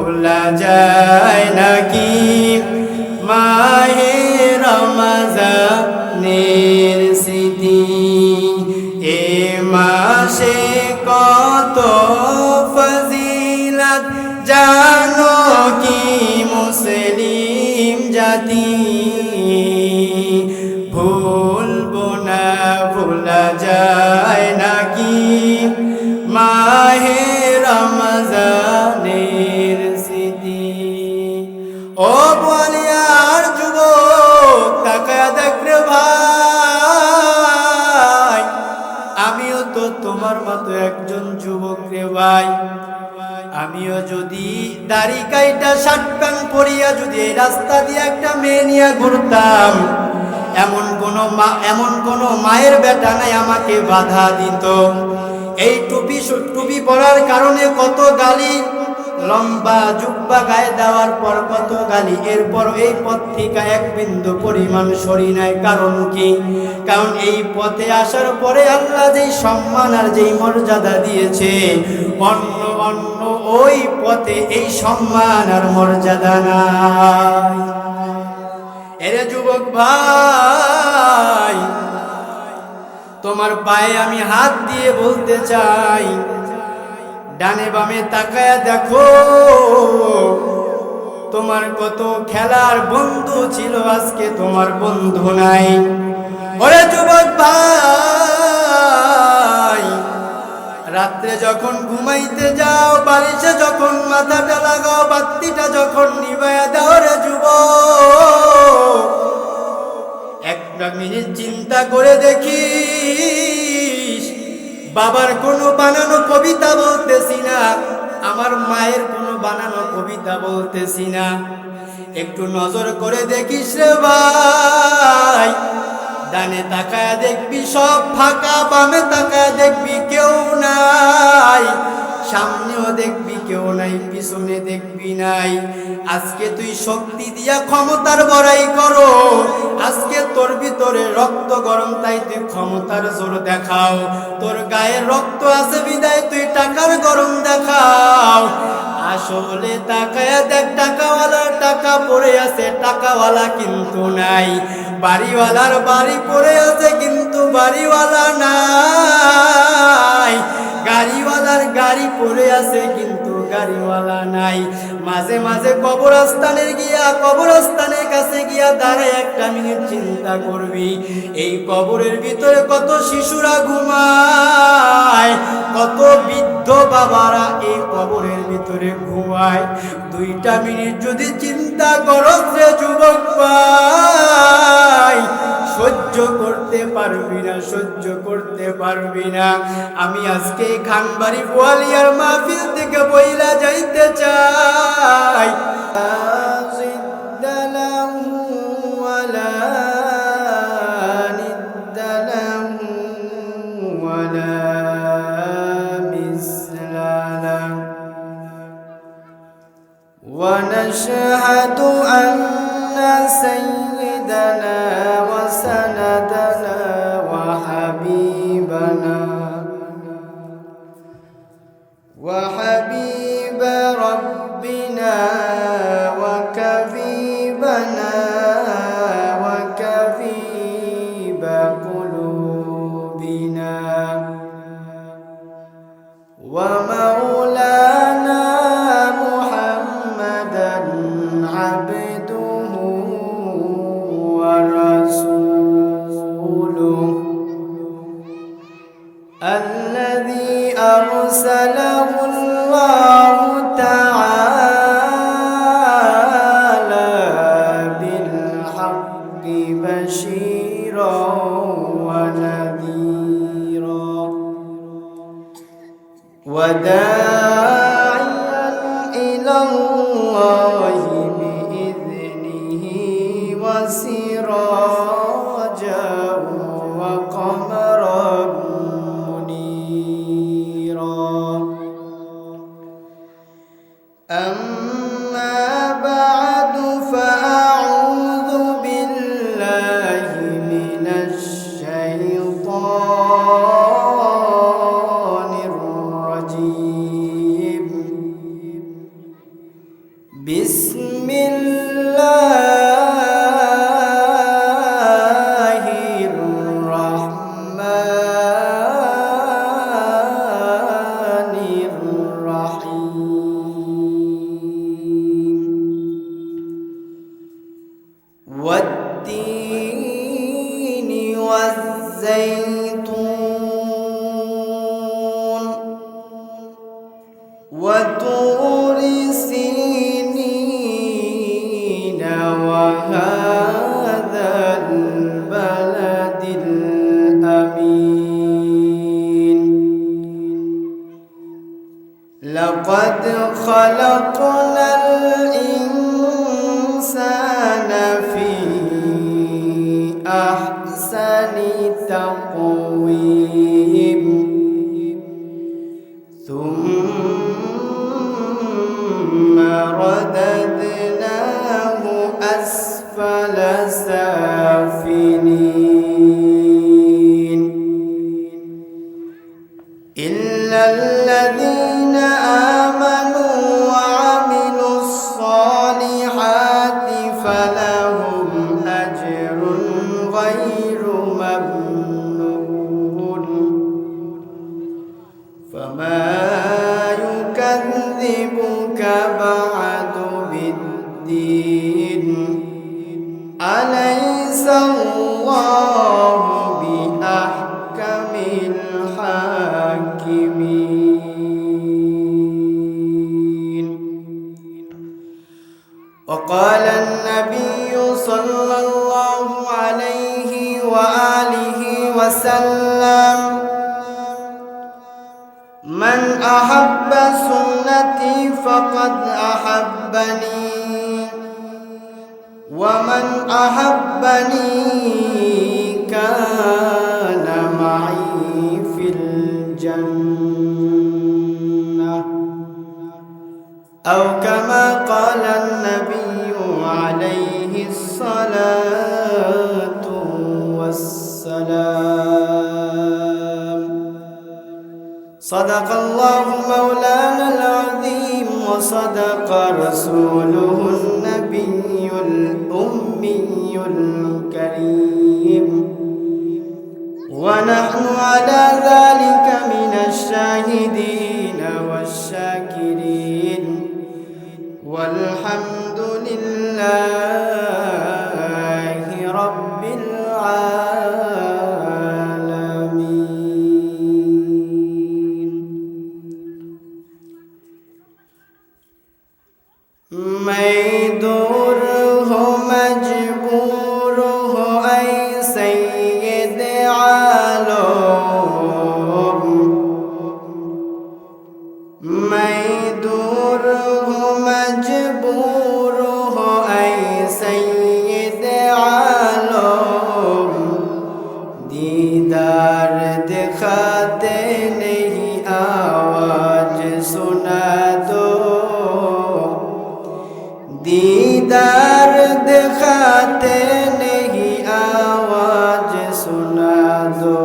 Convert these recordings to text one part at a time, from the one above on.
ভোলা যায় নাকি মাহে রমজানের স্মৃতি। এ মাসে কত ফজিলত জানো কি মুসলিম জাতি, ভুলবো না ভোলা যায় নাকি মাহে রমজানের স্মৃতি। ও বলিয়ার যুবক তাকায়া দেখ রে ভাই, আমিও তো তোমার মতো একজন যুবক রে ভাই। আমিও যদি দাড়ি কাইটা শার্ট প্যান্ট পরিয়া যদি এই রাস্তা দিয়ে একটা মেয়ে নিয়ে ঘুরতাম, এমন কোন মায়ের বেটা নাই আমাকে বাধা দিত। এই টুপি পরার কারণে কত গালি, লম্বা জুব্বা গায়ে দেওয়ার পর কত গালি, এরপর এই পথ থেকে এক বিন্দু পরিমাণ সরি নাই। কারণ কি? কারণ এই পথে আসার পরে আল্লাহ যেই সম্মান আর যেই মর্যাদা দিয়েছে, অন্য ওই পথে এই সম্মান আর মর্যাদা নাই। এরে যুবক ভাই, তোমার পায়ে আমি হাত দিয়ে বলতে চাই, ডানে বামে তাকায়া দেখো, তোমার কত খেলার বন্ধু ছিল, আজকে তোমার বন্ধু নাই। ওরে যুবক ভাই, রাত্রে যখন ঘুমাইতে যাও, বালিশে যখন মাথাটা লাগাও, বাতিটা যখন নিভায়া দাও রে যুবক, একটা মিনিট চিন্তা করে দেখিস, বাবার কোনো বানানো কবিতা বলতেছি না, আমার মায়ের কোনো বানানো কবিতা বলতেছি না। একটু নজর করে দেখিস রে ভাই, ডানে তাকায়া দেখবি সব ফাঁকা, বামে তাকায়া দেখবি কেউ নাই, সামনেও দেখবি কেউ নাই, পিছনে দেখবি নাই। আজকে তুই শক্তি দিয়া ক্ষমতার বড়াই করো, আজকে তোর ভিতরে রক্ত গরম, তাই তুই ক্ষমতার জোর দেখাও। তোর গায়ে রক্ত আছে বিদায় তুই টাকার গরম দেখাও। আসলে তাকায়া দেখ, টাকাওয়ালার টাকা পড়ে আছে, টাকাওয়ালা কিন্তু নাই। বাড়িওয়ালার বাড়ি পড়ে আছে, কিন্তু বাড়িওয়ালা নাই। গাড়িওয়ালার গাড়ি পড়ে আছে, কিন্তু গাড়িওয়ালা নাই। মাঝে মাঝে কবরস্থানের কাছে গিয়া দাঁড়ায় একটা মিনিট চিন্তা করবি, এই কবরের ভিতরে কত শিশুরা ঘুমায়, কত বৃদ্ধ বাবারা এই কবরের ভিতরে ঘুমায়। 2টা মিনিট যদি চিন্তা করস রে যুবক ভাই, সহ্য করতে পারবি না, সহ্য করতে পারবি না। আমি আজকে খানবাড়ি বোয়ালিয়ার মাহফিল থেকে বইলা যাইতে চাই, ونشهد أن سيدنا وسندنا وحبيب ربنا وكفيبنا وكفيب قلوبنا ومولانا محمدا عبده ورسوله الذي أرسله الله تعالى بالحق بشيرا ونذيرا وداعيا إلى الله بإذنه وسراجا وقمرا منيرا. أما بعد فأعوذ بالله من الشيطان الرجيم. বিসমিল্লাহির রহমানির রহিম ওয়াত-তিনি ওয়াজ-যাইতুন وطور سينين وهذا البلد الأمين لقد خلقنا الإنسان في أحسن تقويم ثم رددناه أسفل سافلين إلا الذين آمنوا وعملوا الصالحات فلهم أجر غير ممنون فما يكذبك بعد بالدين أليس الله بأحكم الحاكمين وقال النبي صلى الله عليه وآله وسلم من أحب سنتي فقد أحبني ومن أحبني كان معي في الجنة أو كما قال النبي عليه الصلاة والسلام صدق الله مولانا العظيم وصدق رسوله النبي الأمي الكريم ونحن على ذلك من الشاهدين والشاكرين والحمد لله رب العالمين मैं दूर हो मजबूर हो ऐ सैयद आलम मैं दूर हो मजबूर हो ऐ सैयद आलम दीदार दिखाते नहीं आवाज सुना दो दीदार दिखाते नहीं आवाज सुना दो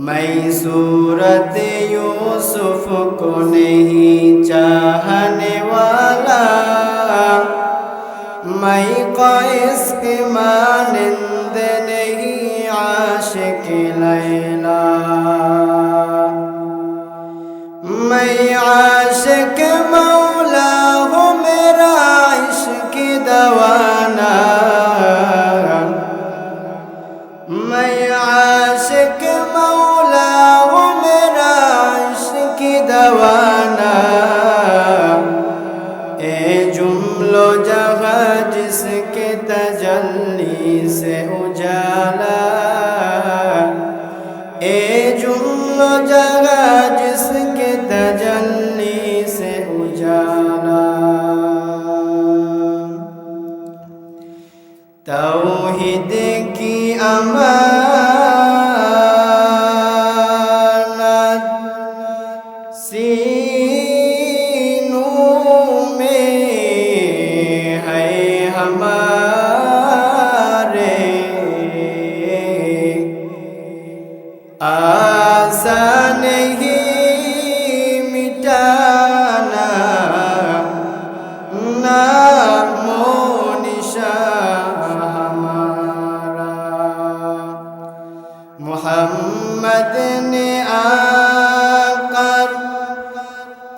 मैं सूरत यूसुफ को नहीं चाहने वाला मैं कैस के मानिंद नहीं आशिक लैला मैं आशिक मौला हूँ मेरा इश्क दवाना मैं आशिक मौला हूँ मेरा इश्क दवाना ए जुमलो जगह जिसके तजल्ली से उजाला ए जुमलो जगह जिसके तजल्ली से उजाला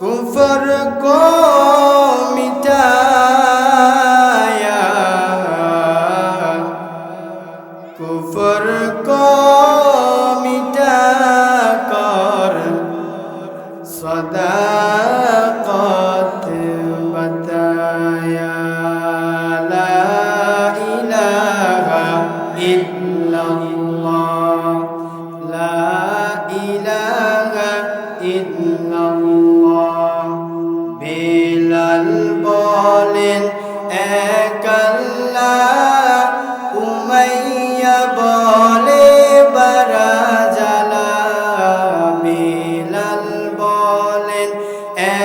কুফর কো মিটায়া কুফর কো মিটা কর সদাকত বাতায়া লা ইলাহা ইল্লাল্লাহ লা ইলাহা ইল্লাল্লাহ বিলাল বলেন এক আল্লাহ উমাইয়া বলে বারাজালা বিলাল বলেন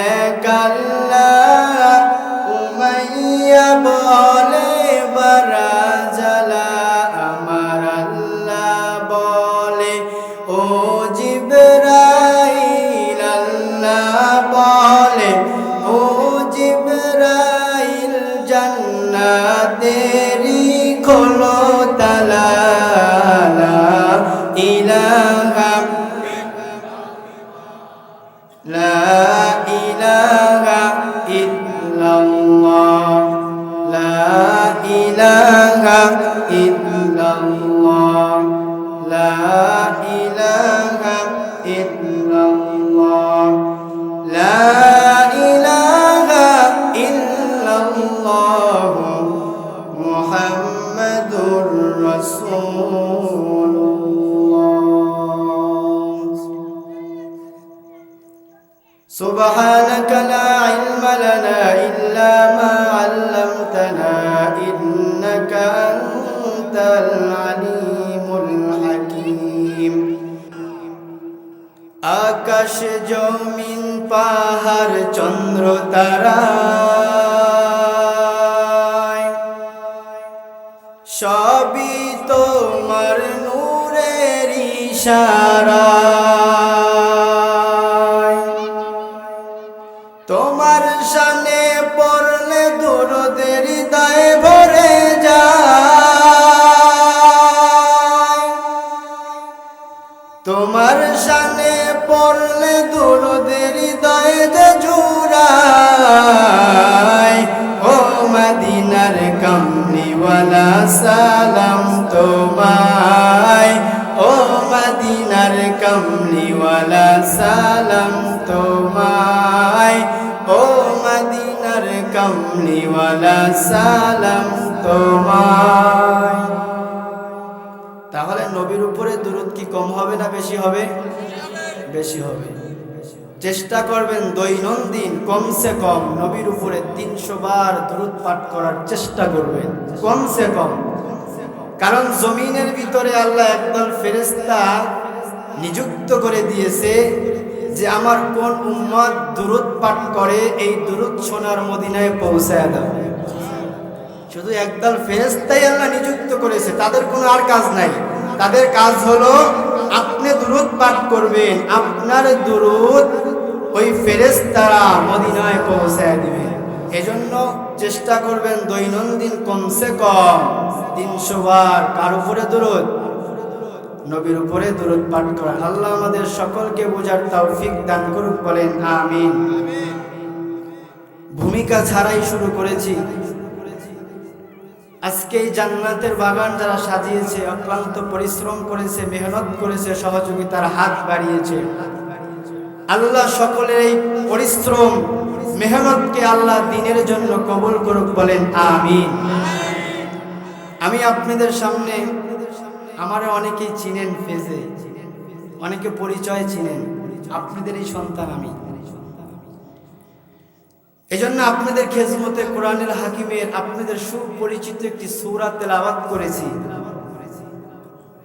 এক আল্লাহ উমাইয়া বলে বারাজালা আমার আল্লাহ বলে ও জিবরাইল আল্লাহ বলে ও জিবরাইল জান্নাতেরি খোলো তালা লা ইলাহা লা ইলাহা ইল্লাল্লাহ লা ইলাহা ইল্লাল্লাহ লা ইলাহা ইল্লাল্লাহ লা ইলাহা ইল্লাল্লাহ মুহাম্মাদুর রাসূলুল্লাহ সুবহানাকা লা ইলমা লানা ইল্লা মা 'আল্লামতানা ইন্নাকা আনতাল আলিমুল হাকীম আকাশ জমিন পাহাড় চন্দ্র তারা সবই তোমার নূরের ইশারায় তোমার শানে পড়লে দরুদের হৃদয় ভরে যায় তোমার শানে পড়লে দরুদের হৃদয় জুড়ায় ও মদিনার কমলিওয়ালা সালাম তোমায় ও মদিনার কমলিওয়ালা সালাম তোমায় ও মদিনার কমলিওয়ালা সালাম তোমায় তাহলে নবীর উপরে দুরূদ কি কম হবে না বেশি হবে বেশি হবে চেষ্টা করবেন দৈনন্দিন কমসে কম নবীর উপরে 300 বার দুরূদ পাঠ করার চেষ্টা করবেন কমসে কম কারণ জমিনের ভিতরে আল্লাহ একদল ফেরেশতা নিযুক্ত করে দিয়েছে যে আমার কোন উম্মত দুরূদ পাঠ করে এই দুরূদ সোনার মদিনায় পৌঁছায় দাও শুধু একদল ফেরেশতাই আল্লাহ নিযুক্ত করেছে তাদের কোনো আর কাজ নাই তাদের কাজ হলো আপনি দুরূদ পাঠ করবেন আপনার দুরূদ ওই ফেরেশতারা মদিনায় পৌঁছায় দিবে এজন্য চেষ্টা করবেন দৈনন্দিন কমসে কম 300 বার কার উপরে দুরূদ নবীর উপরে দুরূদ পাঠ করেন আল্লাহ আমাদের সকলকে বোঝার তৌফিক দান করুক বলেন আমিন ভূমিকা ছাড়াই শুরু করেছি আজকে এই জান্নাতের বাগান যারা সাজিয়েছে অক্লান্ত পরিশ্রম করেছে মেহনত করেছে সহযোগিতার হাত বাড়িয়েছে আল্লাহ সকলের এই পরিশ্রম মেহনতকে আল্লাহ দ্বীনের জন্য কবুল করুক বলেন আমিন আমি আপনাদের সামনে আমারে অনেকেই চিনেন ফেজে অনেকে পরিচয় চিনেন আপনাদেরই সন্তান আমি এজন্য আপনাদের খেজমতে কোরআনুল হাকিমের আপনাদের সুপরিচিত একটি সূরা তেলাওয়াত করেছি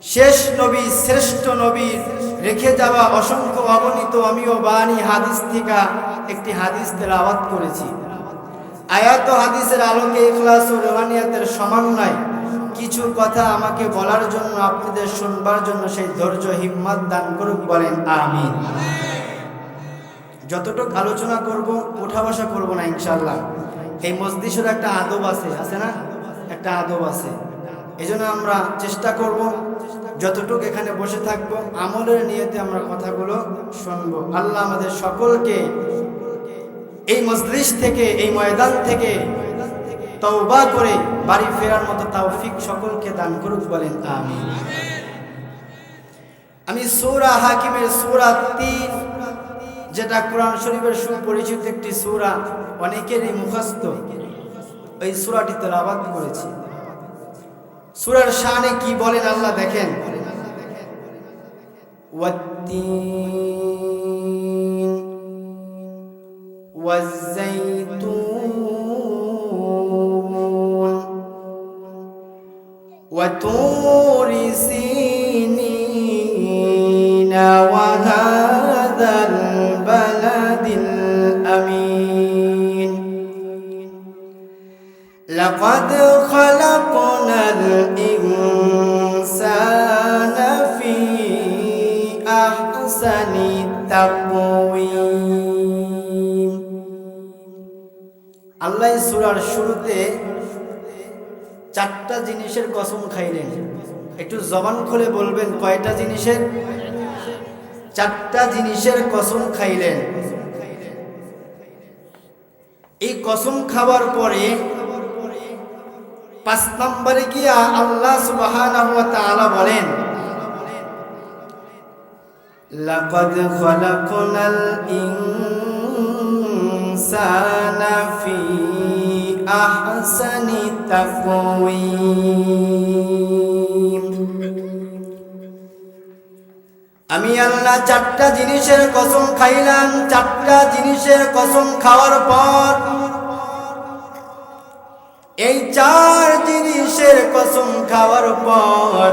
শেষ নবী শ্রেষ্ঠ নবীর রেখে যাওয়া অসংখ্য অগণিত আমিও বাণী হাদিস থেকে একটি হাদিস তেলাওয়াত করেছি আয়াত ও হাদিসের আলোকে ইখলাস ও রুহানিয়াতের সমন্বয় কিছু কথা আমাকে বলার জন্য আপনাদের শুনবার জন্য সেই ধৈর্য হিম্মত দান করুক বলেন আমিন যতটুকু আলোচনা করব উঠা বসা করব না ইনশাআল্লাহ এই মজলিসের একটা আদব আছে না একটা আদব আছে এজন্য আমরা চেষ্টা করব যতটুকু এখানে বসে থাকব আমলের নিয়তে আমরা কথাগুলো শুনবো আল্লাহ আমাদের সকলকে এই মজলিস থেকে, এই ময়দান থেকে তওবা করে বাড়ি ফেরার মতো তৌফিক সকলকে দান করুক, বলেন আমিন। আমি সূরা হাকিমের সূরা ৩, যেটা কোরআন শরীফের সুপরিচিত একটি সূরা, অনেকেরই মুখস্থ, এই সূরাটি তেলাওয়াত করেছি। সূরার শানে কি বলেন আল্লাহ দেখেন, ওয়াত্তিন ওয়াজ্জাইতুন ওয়াতুরি সিনিন ওয়া হাযাল বালাদিল আমিন লাকাদ খালাকনাল ইনসানা ফি আহসানি তাকওয়িম। আল্লাহ সূরার শুরুতে 4টা জিনিসের কসম খাইলেন। একটু জবান খুলে বলবেন কয়টা জিনিসের? 4টা জিনিসের কসম খাইলেন। এই কসম খাওয়ার পরে 5 নম্বরে গিয়া আল্লাহ সুবহানাহু ওয়া তাআলা বলেন, লাকাদ খালাকনাল ইনসানা ফি আহসানি তাকওয়িম। আমি আল্লাহ 4টা জিনিসের কসম খাইলাম। 4টা জিনিসের কসম খাওয়ার পর, এই 4 জিনিসের কসম খাওয়ার পর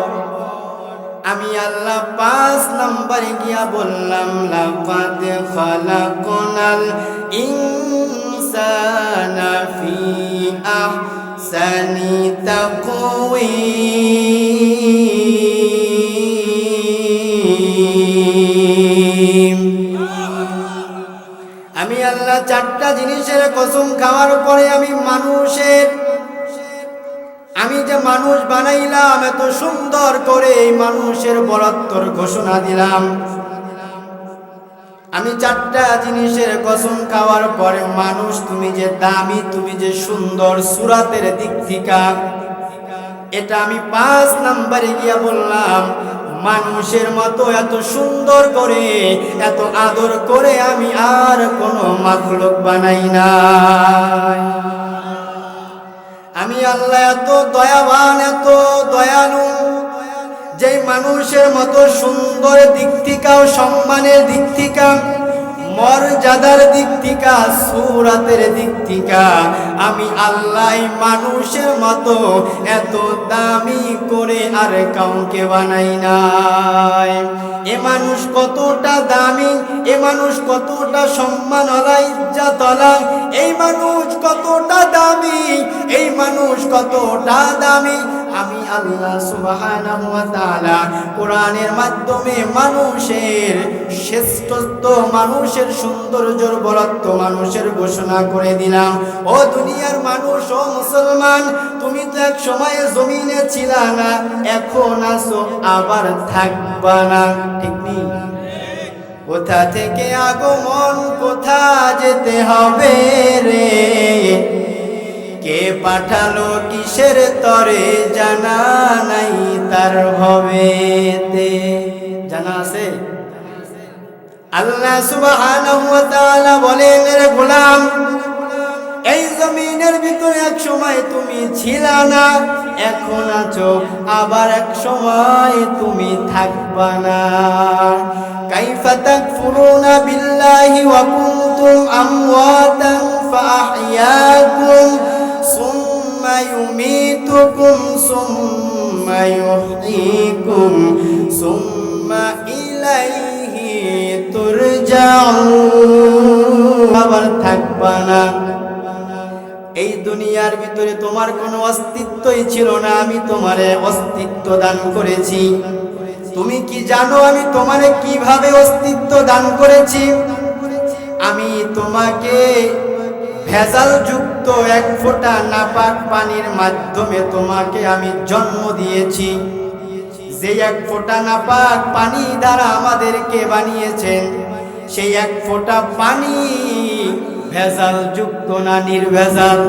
আমি আল্লাহ 5 নম্বরে গিয়া বললাম, লাকাদ খালাকনাল ইনসানা ফি আহসানি তাকওয়িম। আমি আল্লাহ 4টা জিনিসের কসম খাওয়ার পরে আমি যে মানুষ বানাইলাম এত সুন্দর করে, এই মানুষের বরাত্তর ঘোষণা দিলাম। আমি 4টা জিনিসের কসম খাওয়ার পরে, মানুষ তুমি যে দামি, তুমি যে সুন্দর সূরাতের দিক থেকে, এটা আমি 5 নম্বরে গিয়া বললাম, মানুষের মতো এত সুন্দর করে, এত আদর করে আমি আর কোনো মাখলুক বানাই নাই। আমি আল্লাহ এত দয়াবান, এত দয়ালু, যে মানুষের মতো সুন্দর দিক থেকে, সম্মানের দিক থেকে, মর্যাদার দিক থেকে, সূরাতের দিক থেকে আমি আল্লাহ মানুষের মতো এত দামি করে আর কাউকে বানাই নাই। এ মানুষ কতটা দামি, এ মানুষ কতটা সম্মানওয়ালা, ইজ্জতওয়ালা, এই মানুষ কতটা দামি, এই মানুষ কতটা দামি। আমি আল্লাহ সুবহানাহু ওয়া তাআলা কোরআনের মাধ্যমে মানুষের শ্রেষ্ঠত্ব, মানুষের সৌন্দর্যের বরত্ব, মানুষের ঘোষণা করে দিলাম। ও দুনিয়ার মানুষ, ও মুসলমান, তুমি তো এক সময় জমিনে ছিলা না, এখন আছো, আবার থাকবা না, ঠিক নেই? কোথা থেকে আগমন, কোথা যেতে হবে রে, কে পাঠালো কিসের তরে, জানা নাই তার ভবেতে। জানা আছে? আল্লাহ সুবহানাহু ওয়া তাআলা বলেন, রে গোলাম, এই জমিনের ভিতরে এক সময় তুমি ছিলা না, এখন আছো, আবার এক সময় তুমি থাকবা না। কাইফা তাকফুরুনা বিল্লাহি ওয়া কুনতুম আমওয়াতান ফাআহইয়াকুম সুম্মা ইউমীতুকুম সুম্মা ইউহয়ীকুম সুম্মা ইলাইহি তুরজাউন। আবার থাকবা না। এই দুনিয়ার ভিতরে তোমার কোনো অস্তিত্বই ছিল না, আমি তোমারে অস্তিত্ব দান করেছি। তুমি কি জানো আমি তোমারে কিভাবে অস্তিত্ব দান করেছি? আমি তোমাকে ভেজাল যুক্ত 1 ফোঁটা নাপাক পানির মাধ্যমে তোমাকে আমি জন্ম দিয়েছি। যে 1 ফোঁটা নাপাক পানি দ্বারা আমাদেরকে বানিয়েছেন, সেই 1 ফোঁটা পানি ভেজাল যুক্ত না নির্ভেজাল?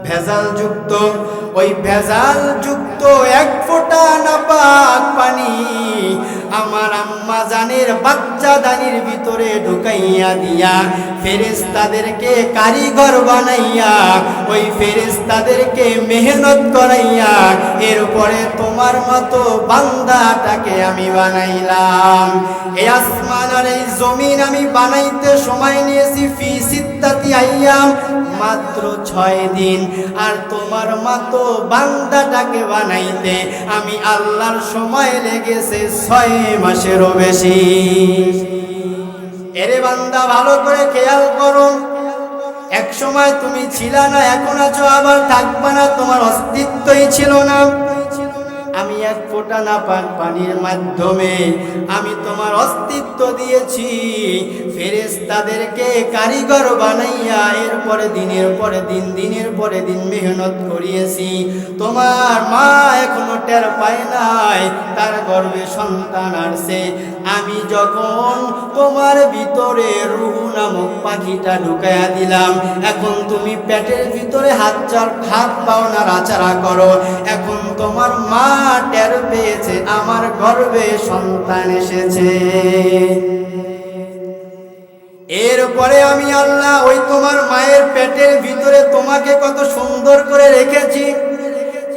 ভেজাল যুক্ত। ওই ভেজাল যুক্ত এক ফোঁটা নাপাক পানি আমার আম্মা জানের বাচ্চা দানির ভিতরে ঢুকাইয়া দিয়া ফেরেশতাদেরকে কারিগর বানাইয়া ওই ফেরেশতাদেরকে মেহনত করাইয়া এরপরে তোমার মতো বান্দাটাকে আমি বানাইলাম। এই আসমান আর এই জমিন আমি বানাইতে সময় নিয়েছি ফি সিত্তাতি আইয়াম, মাত্র 6 দিন। আর তোমার মতো বান্দাটাকে বানাইতে আমি আল্লাহর সময় লেগেছে 6 মাসেরও বেশি। এরে বান্দা ভালো করে খেয়াল করো, এক সময় তুমি ছিলা না, এখন আছো, আবার থাকবা না, তোমার অস্তিত্বই ছিল না। আমি এক ফোঁটা নাপাক পানির মাধ্যমে আমি তোমার অস্তিত্ব দিয়েছি, ফেরেশতাদেরকে কারিগর বানাইয়া এরপরে দিনের পরে দিন, দিনের পরে দিন মেহনত করিয়েছি। তোমার মা এখনো টের পায় নাই তার গর্ভে সন্তান আসছে। আমি যখন তোমার ভিতরে রূহ নামক পাখিটা ঢুকাইয়া দিলাম, এখন তুমি পেটের ভিতরে হাত পাও নাড়াচাড়া করো। এখন তোমার মা টের পেয়েছে আমার গর্ভে সন্তান এসেছে। এরপরে আমি আল্লাহ ওই তোমার মায়ের পেটের ভিতরে তোমাকে কত সুন্দর করে রেখেছি।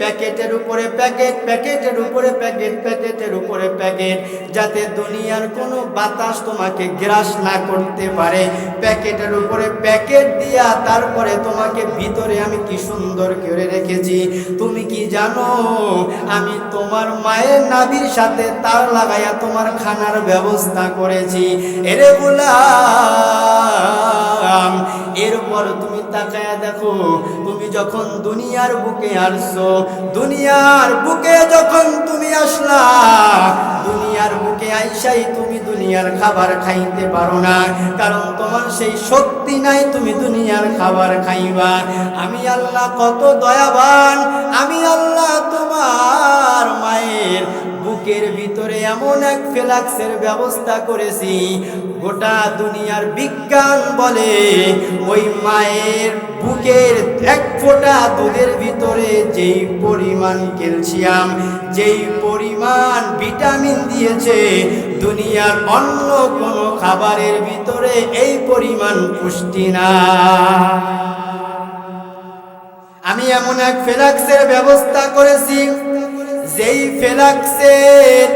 প্যাকেটের উপরে প্যাকেট, প্যাকেটের উপরে প্যাকেট, প্যাকেটের উপরে প্যাকেট, যাতে দুনিয়ার কোনো বাতাস তোমাকে গ্রাস না করতে পারে। প্যাকেটের উপরে প্যাকেট দিয়া তারপরে তোমাকে ভিতরে আমি কি সুন্দর করে রেখেছি। তুমি কি জানো আমি তোমার মায়ের নাভির সাথে তার লাগাইয়া তোমার খানার ব্যবস্থা করেছি। এরে গোলাম, এরপর তুমি তাকায়া দেখো, তুমি যখন দুনিয়ার বুকে আসছো, দুনিয়ার বুকে যখন তুমি আসলা, দুনিয়ার বুকে আইসাই তুমি দুনিয়ার খাবার খাইতে পারো না, কারণ তোমার সেই শক্তি নাই তুমি দুনিয়ার খাবার খাইবা। আমি আল্লাহ কত দয়াবান, আমি আল্লাহ তোমার মায়ের বুকের ভিতরে এমন এক ফ্লাক্সের ব্যবস্থা করেছি, গোটা দুনিয়ার বিজ্ঞান বলে ওই মায়ের বুকের এক ফোঁটা দুধের ভিতরে যেই পরিমাণ ক্যালসিয়াম, যেই পরিমাণ ভিটামিন দিয়েছে, দুনিয়ার অন্য কোনো খাবারের ভিতরে এই পরিমাণ পুষ্টি না। আমি এমন এক ফ্লাক্সের ব্যবস্থা করেছি, যেই ফ্লাক্সের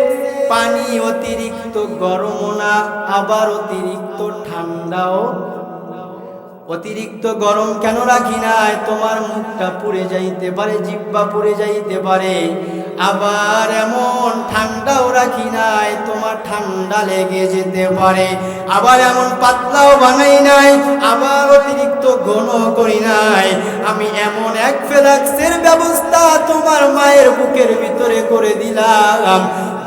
পানি অতিরিক্ত গরমও না, আবার অতিরিক্ত ঠান্ডাও। অতিরিক্ত গরম কেন রাখি নাই? তোমার মুখটা পুড়ে যাইতে পারে, জিহ্বা পুড়ে যাইতে পারে। আবার এমন ঠান্ডাও রাখি নাই, তোমার ঠান্ডা লেগে যেতে পারে। আবার এমন পাতলাও বানাই নাই, আবার অতিরিক্ত ঘন করি নাই। আমি এমন এক ফ্লাক্সের ব্যবস্থা তোমার মায়ের বুকের ভিতরে করে দিলাম,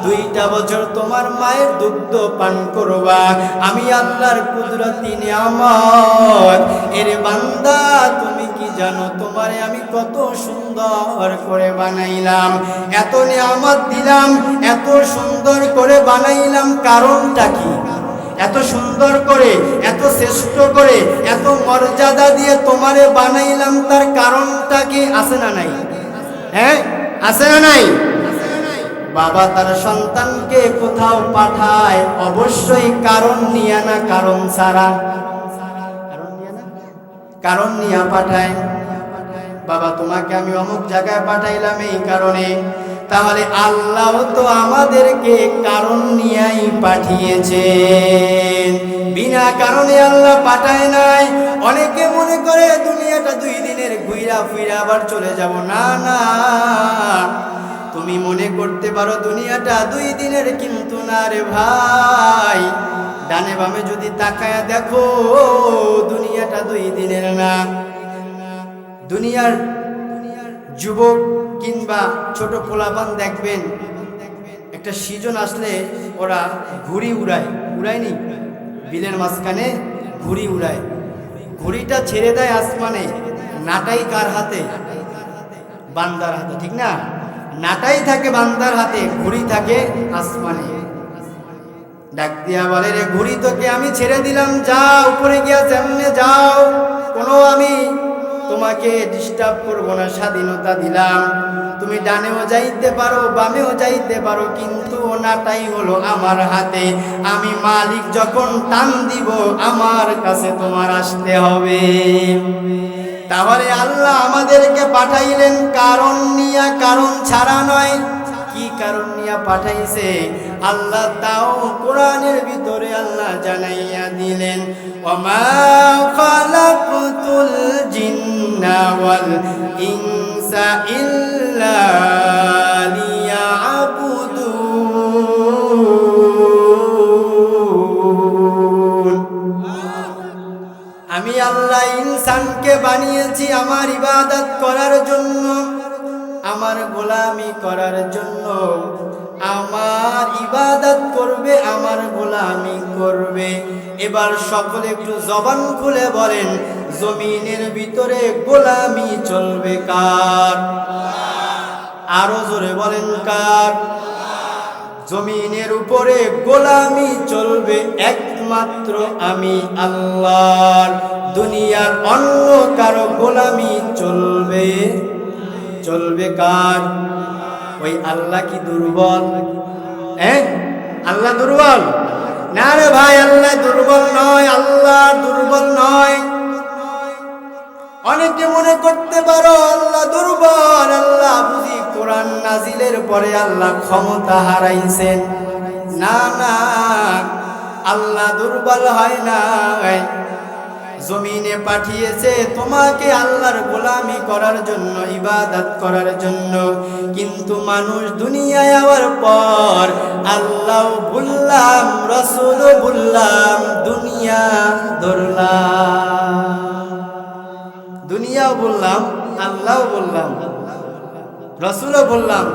2টা বছর তোমার মায়ের দুগ্ধ পান করবা। আমি আল্লাহর কুদরতি নিয়ামত। এরে বান্দা, তুমি কি জানো তোমারে আমি কত সুন্দর করে বানাইলাম, এত নিয়ামত দিলাম, এত সুন্দর করে বানাইলাম। কারণটা কি? এত সুন্দর করে, এত শ্রেষ্ঠ করে, এত মর্যাদা দিয়ে তোমারে বানাইলাম, তার কারণটা কি? আছে না নাই? হ্যাঁ, আছে না নাই? বাবা তার সন্তানকে কোথাও পাঠায় অবশ্যই কারণ নিয়ে না, কারণ ছাড়া। কারণ নিয়ে পাঠায়। বাবা তোমাকে আমি অমুক জায়গায় পাঠাইলাম এই কারণে। তাহলে আল্লাহ তো আমাদেরকে কারণ নিয়েই পাঠিয়েছেন, বিনা কারণে আল্লাহ পাঠায় নাই। অনেকে মনে করে দুনিয়াটা 2 দিনের, ঘুইরা ফিরা আবার চলে যাব। না না, তুমি মনে করতে পারো দুনিয়াটা 2 দিনের, কিন্তু না রে ভাই। ডানে বামে যদি তাকায়া দেখো, দুনিয়াটা 2 দিনের না। দুনিয়ার যুবক কিংবা ছোট পোলাপান দেখবেন, একটা সিজন আসলে ওরা ঘুড়ি উড়ায়, উড়ায়নি? বিলের মাঝখানে ঘুড়ি উড়ায়। ঘুড়িটা ছেড়ে দেয় আসমানে, নাটাই কার হাতে? বান্দার হাতে, ঠিক না? নাটাই থাকে বান্দার হাতে, ঘুড়ি থাকে আসমানে। ডাক দিয়া বলে, রে ঘুড়ি তোকে আমি ছেড়ে দিলাম, যা উপরে গিয়া যেমনে যাও, কোনো আমি তোমাকে ডিস্টার্ব করবো না, স্বাধীনতা দিলাম, তুমি ডানেও যাইতে পারো বামেও যাইতে পারো, কিন্তু ওনাটাই হলো আমার হাতে, আমি মালিক যখন টান দিব আমার কাছে তোমার আসতে হবে। তাহলে আল্লাহ আমাদেরকে পাঠাইলেন কারণ নিয়া, কারণ ছাড়া নয়। কি কারণ নিয়া পাঠাইছে আল্লাহ তাও কোরআনের ভিতরে আল্লাহ জানাইয়া দিলেন, ওমা খালাকতুল জিন্না ওয়াল ইনসা ইল্লা লিয়াবুদুন। আমি আল্লাহ ইনসানকে বানিয়েছি আমার ইবাদত করার জন্য, আমার গোলামি করার জন্য, আমার ইবাদত করবে, আমার গোলামি করবে। এবার সকলে একটু জবান খুলে বলেন, জমিনের ভিতরে গোলামি চলবে কার? আরো জোরে বলেন কার? জমিনের উপরে গোলামি চলবে একমাত্র আমি আল্লাহর। দুনিয়ার অন্য কারো গোলামি চলবে কার? ওই আল্লাহ কি দুর্বল? আল্লাহ দুর্বল না রে ভাই, আল্লাহ দুর্বল নয়, আল্লাহ দুর্বল নয়। অনেকে মনে করতে পারো আল্লাহ দুর্বল, আল্লাহ বুঝি কোরআন নাজিলের পরে আল্লাহ ক্ষমতা হারাইছেন। না না, আল্লাহ দুর্বল হয় না, জমিনে পাঠিয়েছে তোমাকে আল্লাহর গোলামি করার জন্য, ইবাদত করার জন্য। কিন্তু মানুষ দুনিয়ায় যাওয়ার পর আল্লাহ ভুললাম, রাসূল ভুললাম, দুনিয়া ধরলাম। দুনিয়াও বললাম, আল্লাহও বললাম, রাসূলও বললাম,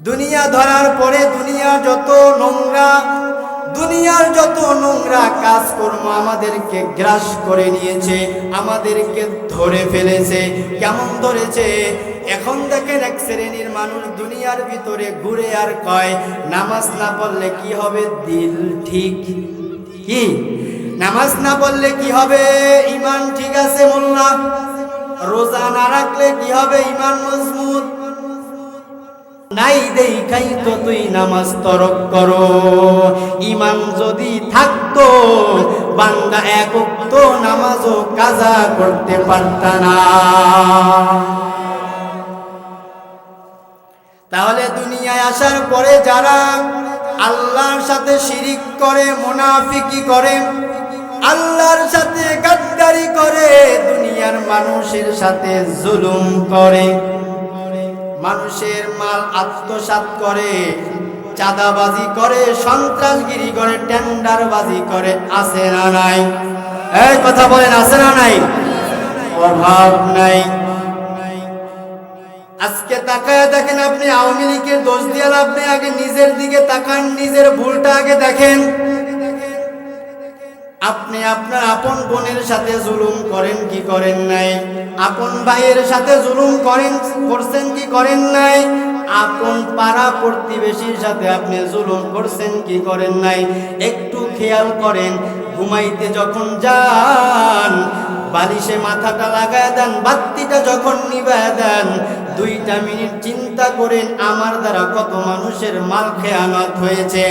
দুনিয়া ধরার পরে দুনিয়ার যত নোংরা কাজকর্ম আমাদেরকে গ্রাস করে নিয়েছে, আমাদেরকে ধরে ফেলেছে। কেমন ধরেছে? এখন দেখেন এক শ্রেণীর মানুষ দুনিয়ার ভিতরে ঘুরে আর কয়, নামাজ না পড়লে কি হবে? দিল ঠিক। কি নামাজ না পড়লে কি হবে? ঈমান ঠিক আছে মোল্লা। রোজা না রাখলে কি হবে? ঈমান মজবুত। নাই দেখাই তো তুই নামাজ তরক করো। ঈমান যদি থাকতো বান্দা এক ওয়াক্ত নামাজও কাজা করতে পারত না। তাহলে দুনিয়ায় আসার পরে যারা আল্লাহর সাথে শিরিক করে, মুনাফিকি করে, আল্লাহর সাথে গাদ্দারি করে, দুনিয়ার মানুষের সাথে জুলুম করে, মানুষের মাল আত্মসাৎ করে, চাঁদাবাজি করে, সন্ত্রাসগিরি করে, টেন্ডারবাজি করে, আছে না নাই? এই কথা বলেন, আছে না নাই? অভাব নাই। আজকে তাকায় দেখেন, আপনি আওয়ামী লীগের দোষ দিয়ে লাভ নেই, আগে নিজের দিকে তাকান, নিজের ভুলটা আগে দেখেন। আপনি আপনার আপন বোনের সাথে জুলুম করেন কি করেন নাই? আপন ভাইয়ের সাথে জুলুম করছেন কি করেন নাই? আপন পাড়া প্রতিবেশীর সাথে আপনি জুলুম করছেন কি করেন নাই? একটু খেয়াল করেন, ঘুমাইতে যখন যান বালিশে মাথাটা লাগায় দেন, বাত্তিটা যখন নিভায় দেন, 2টা মিনিট চিন্তা করেন আমার দ্বারা কত মানুষের মাল খেয়ানত হয়েছে।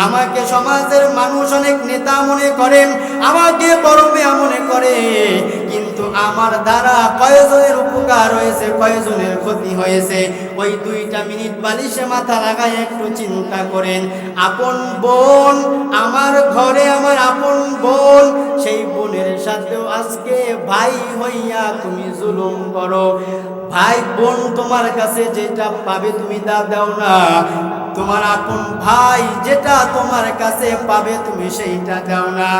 আমাকে সমাজের মানুষ অনেক নেতা মনে করেন, আমাকে বড় মেয়া মনে করে, কিন্তু আমার দ্বারা কয়জনের উপকার হয়েছে, কয়জনের ক্ষতি হয়েছে। ওই 2টা মিনিট বালিশে মাথা লাগায় একটু চিন্তা করেন। আপন বোন, আমার ঘরে আমার আপন বোন, সেই বোনের সাথেও আজকে ভাই হইয়া তুমি জুলুম করো। ভাই বোন তোমার কাছে যেটা পাবে তুমি তা দাও না, তোমার আপন ভাই যেটা তোমার কাছে পাবে তুমি সেইটা দাও না।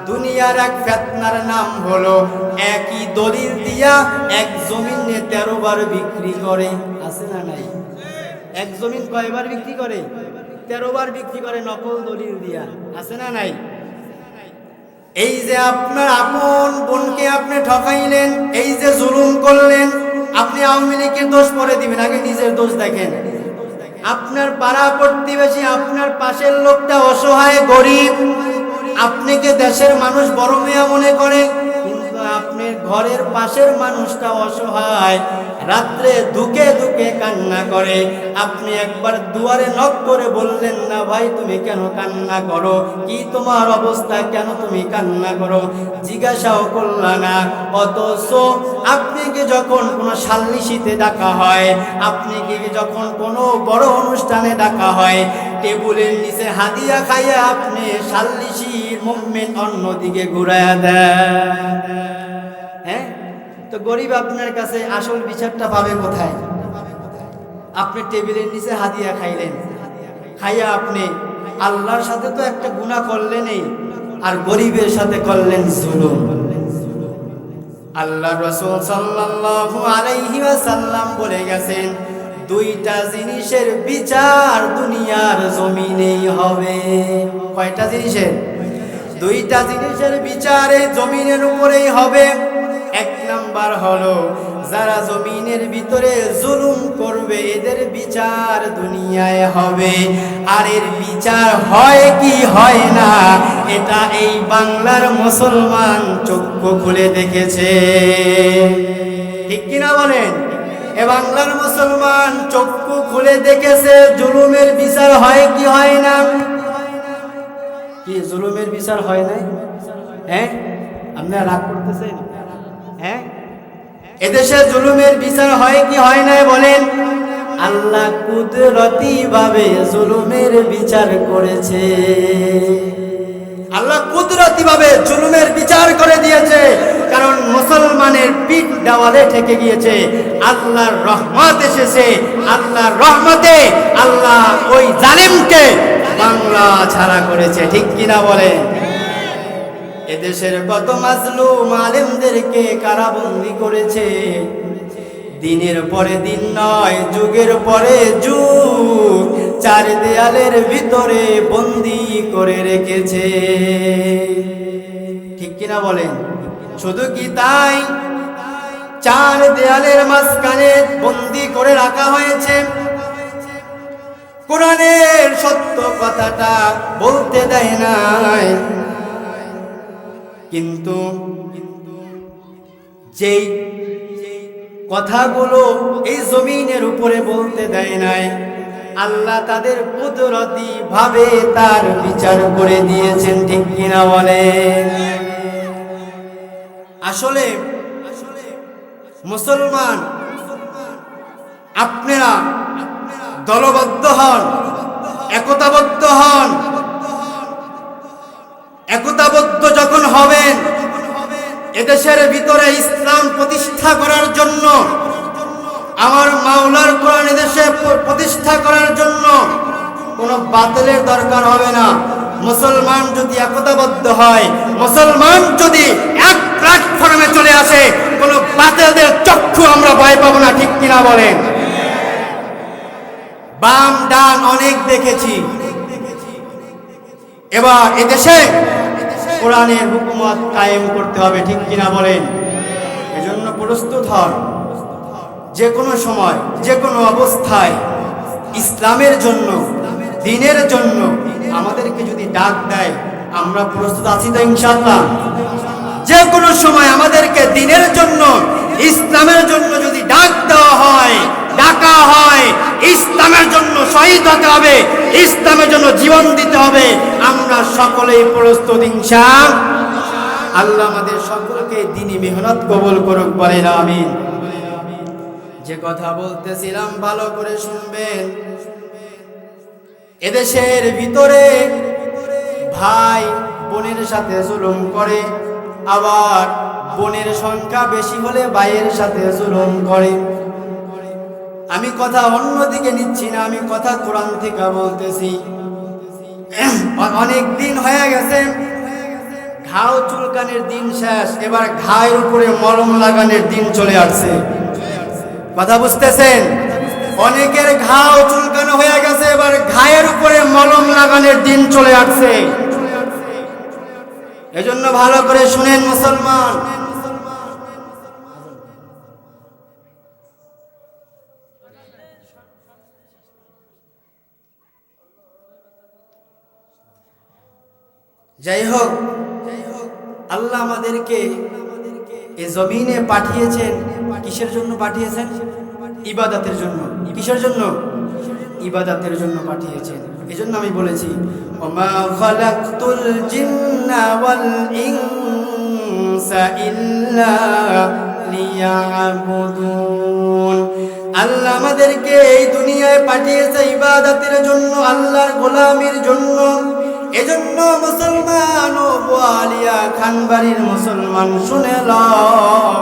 দুনিয়ার এক ফিতনার নাম হলো একই দলিল দিয়া এক জমিনে 13 বার বিক্রি করে, আছে না নাই? এক জমিন কয়বার বিক্রি করে? 13 বার বিক্রি করে নকল দলিল দিয়া, আছে না নাই? এই যে আপনার আপন বোনকে আপনি ঠকাইলেন, এই যে জুলুম করলেন, আপনি আওয়ামী লীগের দোষ পরে দিবেন, আগে নিজের দোষ দেখেন। আপনার পাড়া প্রতিবেশী, আপনার পাশের লোকটা অসহায় গরিব, আপনাকে দেশের মানুষ বড় মেয়া মনে করে, কিন্তু আপনার ঘরের পাশের মানুষটা অসহায়, রাত্রে ধুকে ধুকে কান্না করে। আপনি একবার দুয়ারে নক করে বললেন না, ভাই তুমি কেন কান্না করো, কি তোমার অবস্থা, কেন তুমি কান্না করো, জিজ্ঞাসাও করলা না। অথচ আপনাকে যখন কোনো সাল্লিশিতে ডাকা হয়, আপনাকে যখন কোনো বড় অনুষ্ঠানে ডাকা হয়, টেবিলের নিচে হাদিয়া খাইয়া আপনি সাল্লিশির মুভমেন্ট অন্যদিকে ঘুরাইয়া দেন। হ্যাঁ, তো গরিব আপনার কাছে আসল বিচারটা পাবে কোথায়? আপনি টেবিলের নিচে হাদিয়া খাইলেন, খাইয়া আপনি আল্লাহর সাথে তো একটা গুনাহ করলেনই, আর গরিবের সাথে করলেন জুলুম। আল্লাহ রাসূল সাল্লাল্লাহু আলাইহি ওয়াসাল্লাম বলে গেছেন, দুইটা জিনিসের বিচার দুনিয়ার জমিনেই হবে। কয়টা জিনিসের? দুইটা জিনিসের বিচার এই জমিনের উপরেই হবে। এক নাম্বার হলো যারা জমিনের ভিতরে জুলুম করবে, এদের বিচার দুনিয়ায় হবে। আর এর বিচার হয় কি হয় না, এটা এই বাংলার মুসলমান চক্ষু খুলে দেখেছে। ঠিক কিনা বলেন? এ বাংলার মুসলমান চক্ষু খুলে দেখেছে জুলুমের বিচার হয় কি হয় না। কি জুলুমের বিচার হয় নাই? হ্যাঁ, আপনারা রাগ করতেছেন? হ্যাঁ, এদেশে জুলুমের বিচার হয় কি হয় নাই বলেন? আল্লাহ কুদরতি ভাবে জুলুমের বিচার করেছে। আল্লাহ কুদরতি ভাবে জুলুমের বিচার করে দিয়েছে, কারণ মুসলমানের পিঠ দেওয়ালে ঠেকে গিয়েছে। আল্লাহর রহমত এসেছে, আল্লাহর রহমতে আল্লাহ ওই জালিমকে বাংলা ছাড়া করেছে। ঠিক কিনা বলেন? এদেশের কত মাজলুম আলেমদেরকে কারাবন্দী করেছে, দিনের পরে দিন নয়, যুগের পরে যুগ চার দেয়ালের ভিতরে বন্দী করে রেখেছে। ঠিক কিনা বলেন? শুধু কি তাই, চার দেয়ালের মাঝখানে বন্দী করে রাখা হয়েছে, কোরআনের সত্য কথাটা বলতে দেয় নাই। কিন্তু যেই কথাগুলো এই জমিনের উপরে বলতে দেয় নাই, আল্লাহ তাদের কুদরতি ভাবে তার বিচার করে দিয়েছেন। ঠিক কিনা বলেন? আসলে মুসলমান আপনারা দলবদ্ধ হন, একতাবদ্ধ হন। একতাবদ্ধ যখন হবেন, এদেশের ভিতরে ইসলাম প্রতিষ্ঠা করার জন্য, আমার মাওলার কোরআন এদেশে প্রতিষ্ঠা করার জন্য কোনো বাতিলের দরকার হবে না। মুসলমান যদি একতাবদ্ধ হয়, মুসলমান যদি এক প্ল্যাটফর্মে চলে আসে, কোনো বাতিলদের চক্ষু আমরা ভয় পাবো না। ঠিক কিনা বলেন? বাম ডান অনেক দেখেছি, এবার এদেশে কোরআনের হুকুমত কায়েম করতে হবে। ঠিক কিনা বলেন? এজন্য প্রস্তুত হন, যে কোনো সময়, যে কোনো অবস্থায় ইসলামের জন্য, দ্বীনের জন্য আমাদেরকে যদি ডাক দেয়, আমরা প্রস্তুত আছি তো ইনশাআল্লাহ? যে কোনো সময় আমাদেরকে দ্বীনের জন্য, ইসলামের জন্য যদি ডাক দেওয়া হয়, ডাকা হয়, ইসলামের জন্য শহীদ হতে হবে, ইসলামের জন্য জীবন দিতে হবে, আমরা সকলেই প্রস্তুত ইনশাআল্লাহ। আল্লাহ আমাদের সকলকে দ্বীনি মেহনত কবুল করুক, বলেন আমিন। যে কথা বলতেছিলাম ভালো করে শুনবেন। এদেশের ভিতরে ভাই বোনের সাথে জুলুম করে, আবার বোনের সংখ্যা বেশি হলে ভাইয়ের সাথে জুলুম করে। আমি কথা অন্যদিকে নিচ্ছি না, আমি কথা কোরআন থেকে বলতেছি। অনেক দিন হয়ে গেছে, ঘাও চুলকানের দিন শেষ, এবার ঘায়ের উপরে মলম লাগানোর দিন চলে আসছে। কথা বুঝতেছেন? অনেকের ঘাও চুলকানো হয়ে গেছে, এবার ঘায়ের উপরে মলম লাগানোর দিন চলে আসছে। এজন্য ভালো করে শুনেন মুসলমান, যাই হোক, আল্লাহ আমাদেরকে এই জমিনে পাঠিয়েছেন। কিসের জন্য পাঠিয়েছেন? ইবাদতের জন্য। কিসের জন্য? ইবাদতের জন্য পাঠিয়েছেন। এই জন্য আমি বলেছি, ওমা খালাকতুল জিন্না ওয়াল ইনসা ইল্লা লিয়াবুদুন। আল্লাহ আমাদেরকে এই দুনিয়ায় পাঠিয়েছে ইবাদতের জন্য, আল্লাহর গোলামির জন্য। এজন্য মুসলমান ও বোয়ালিয়া খানবাড়ির মুসলমান শুনে লও,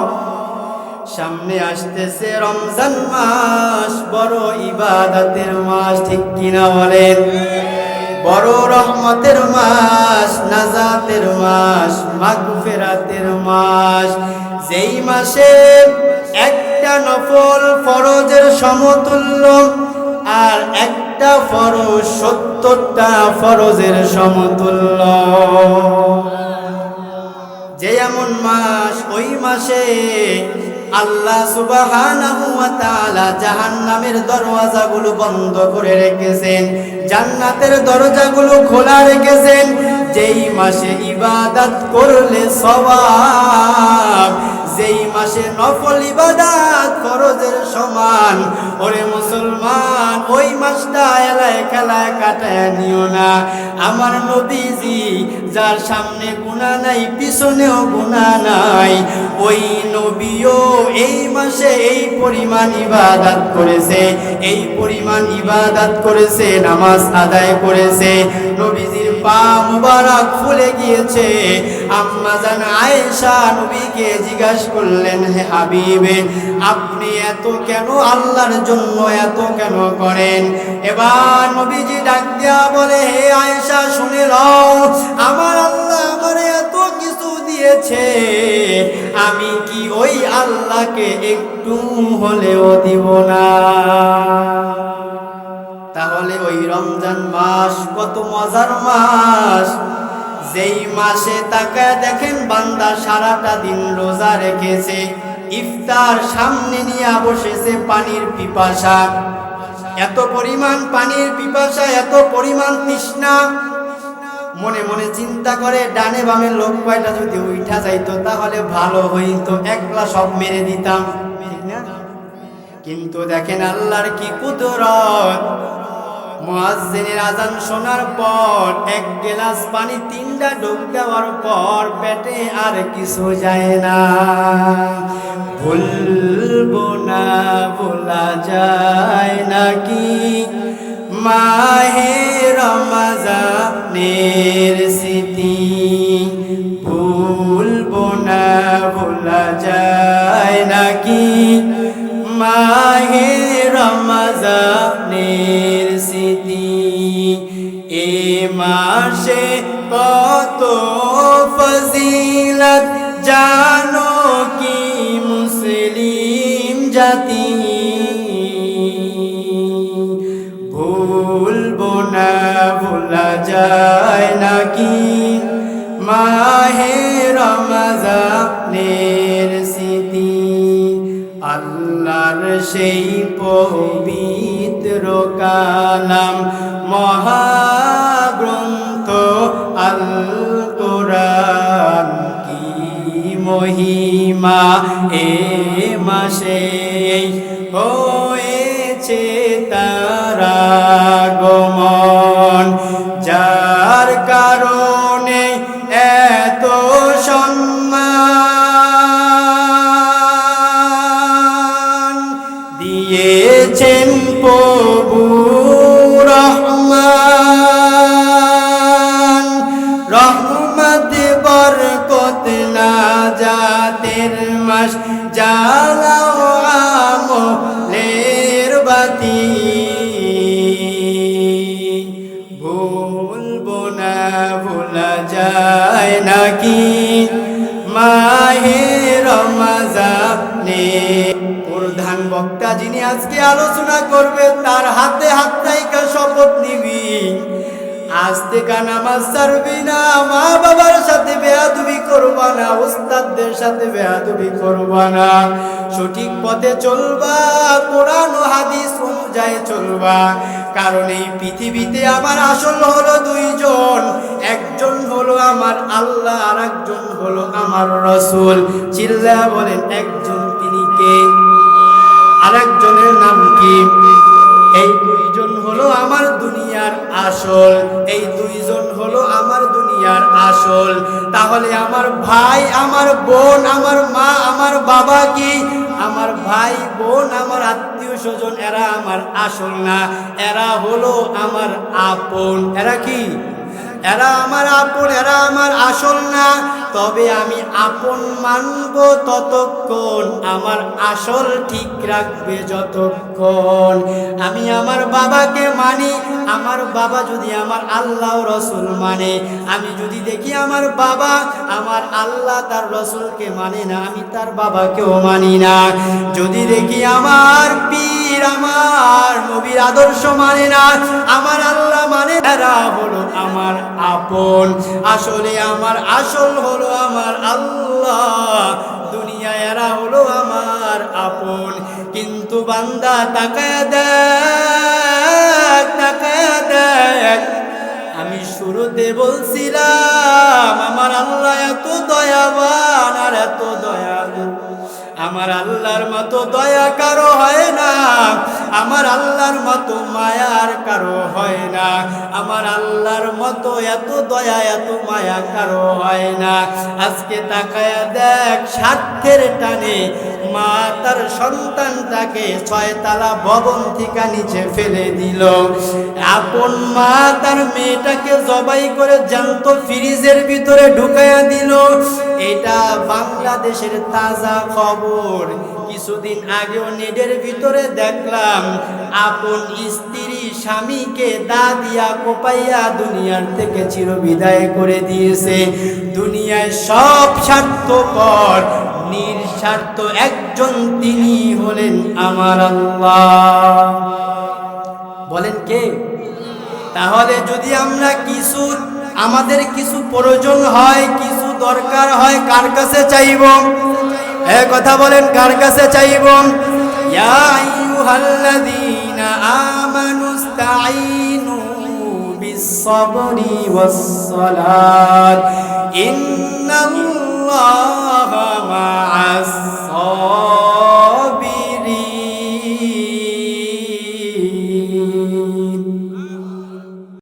সামনে আসতেছে রমজান মাস, বড় ইবাদতের মাস, ঠিক কিনা বলেন? বড় রহমতের মাস, নাজাতের মাস, মাগফিরাতের মাস। যেই মাসে একটা নফল ফরজের সমতুল্য, আর একটা ফরজ 70টা ফরজের সমতুল্য। যে এমন মাস, ওই মাসে আল্লাহ সুবহানাহু ওয়া তাআলা জাহান্নামের দরওয়াজাগুলো বন্ধ করে রেখেছেন, জান্নাতের দরজাগুলো খোলা রেখেছেন। যেই মাসে ইবাদত করলে সওয়াব, যেই মাসে নফল ইবাদত ফরজের সমান। ওরে মুসলমান, ওই মাসটা এলায় খেলায় কাটায় নিও না। আমার নবীজি, যার সামনে গুনাহ নাই পিছনেও গুনাহ নাই, ওই নবীও এই মাসে এই পরিমাণ ইবাদত করেছে, এই পরিমাণ ইবাদত করেছে, নামাজ আদায় করেছে। নবীজির পা মুবারক ফুলে গিয়েছে। আম্মা জান আয়েশা নবীকে জিজ্ঞাসা করলেন, হে হাবিবে, আপনি এত কেন আল্লাহর জন্য এত কেন করেন? এবার নবীজি ডাক দিয়া বলে, হে আয়েশা শুনে লও, আমার আল্লাহ আমারে এত কিছু দিয়েছে, আমি কি ওই আল্লাহকে একটু হলেও দিব না? তাহলে ওই রমজান মাস কত মজার মাস। যেই মাসে তাকায় দেখেন বান্দা সারাটা দিন রোজা রেখেছে, ইফতার সামনে নিয়ে বসেছে, পানির পিপাসা, এত পরিমাণ পানির পিপাসা, এত পরিমাণ তৃষ্ণা। মনে মনে চিন্তা করে, ডানে বামে লোক কয়টা যদি উঠা যাইতো তাহলে ভালো হইতো, একলা সব মেরে দিতাম, ঠিক না? কিন্তু দেখেন আল্লাহর কি কুদরত। মুয়াজ্জিনের আজান শোনার পর এক গ্লাস পানি 3টা ঢোক দেওয়ার পর পেটে আর কিছু যায় না। ভুলবো না, ভোলা যায় নাকি মাহে রমজানের স্মৃতি? ভুলবো না, ভোলা যায় নাকি মাহে রমজানের স্মৃতি? এ মাসে কত ফজিলত জানো কি মুসলিম জাতি? ভুলবো না, ভোলা যায় নাকি মাহে রমজানের স্মৃতি? আল্লাহর সেই পবিত্র কালাম মহাগ্রন্থ আল কোরআন, কি মহিমা এ মাসে হয়েছে তার আগমন, যার কারণে এত সম্মান দিয়েছেন প্রভু রহমান। রহমত বরকত নাজাতের মাস, জ্বালাও আমলের বাতি। ভুলবো না, ভোলা যায় নাকি মাহে রমজানের? প্রধান বক্তা যিনি আজকে আলোচনা করবে, তার হাতে হাত রাইখা শপথ নিবি, আজ থেকে নামাজ ছাড়বি না, মা বাবার সাথে বেয়াদবি করবা না, উস্তাদদের সাথে বেয়াদবি করবা না, সঠিক পথে চলবা, কোরআন ও হাদিস অনুযায়ী চলবা। কারণ এই পৃথিবীতে আমার আসল হলো দুইজন, একজন হলো আমার আল্লাহ আর একজন হলো আমার রাসূল। চিল্লা বলেন একজন তিনি কে, আর একজনের নাম কি? এই দুইজন হলো আমার দুনিয়ার আসল, এই দুইজন হলো আমার দুনিয়ার আসল। তাহলে আমার ভাই, আমার বোন, আমার মা, আমার বাবা কি? আমার ভাই বোন, আমার আত্মীয় স্বজন, এরা আমার আসল না, এরা হলো আমার আপন। এরা কি? এরা আমার আপন, এরা আমার আসল না। তবে আমি আপন মানব ততক্ষণ, আমার আসল ঠিক রাখবে যতক্ষণ। আমি আমার বাবাকে মানি, আমার বাবা যদি আমার আল্লাহ রসুল মানে, আমি যদি দেখি আমার বাবা আমার আল্লাহ তার রসুলকে মানে না, আমি তার বাবাকেও মানি না। যদি দেখি আমার পীর আমার নবীর আদর্শ মানে না, আমার আল্লাহ মানে, এরা হলো আমার আপন। আসলে আমার আসল হলো আমার আল্লাহ, দুনিয়া এরা হলো আমার আপন। কিন্তু বান্দা তাকায়া দেখ, তাকায়া দেখ, আমি শুরুতে বলছিলাম আমার আল্লাহ এত দয়াবান আর এত দয়ালু। আমার আল্লাহর মতো দয়া কারো হয় না, আমার আল্লাহর মতো মায়ার কারো হয় না, আমার আল্লাহর মতো এত দয়া এত মায়া কারো হয় না। আজকে তাকায়া দেখ, স্বার্থের টানে মা তার সন্তানটাকে 6 তলা ভবন থেকে নিচে ফেলে দিল। আপন মা তার মেয়েটাকে জবাই করে জ্যান্ত ফ্রিজের ভিতরে ঢুকাইয়া দিল। এটা বাংলাদেশের তাজা খবর। কিছুদিন আগেও নেটের ভিতরে দেখলাম আপন স্ত্রী স্বামীকে দা দিয়া কোপাইয়া দুনিয়ার থেকে চিরবিদায় করে দিয়েছে। দুনিয়ায় সব স্বার্থপর, নিঃস্বার্থ একজন, তিনি হলেন আমার আল্লাহ। বলেন কে? তাহলে যদি আমরা কিছু, আমাদের কিছু প্রয়োজন হয়, কিছু দরকার হয়, কার কাছে চাইব? কথা বলেন, কার কাছে চাইব? ইয়া আইয়ুহাল্লাযীনা আমানুস্তাঈনু বিস-সাবরি ওয়াস-সালাত ইন্নাল্লাহা মা'আস-সাবিরিন।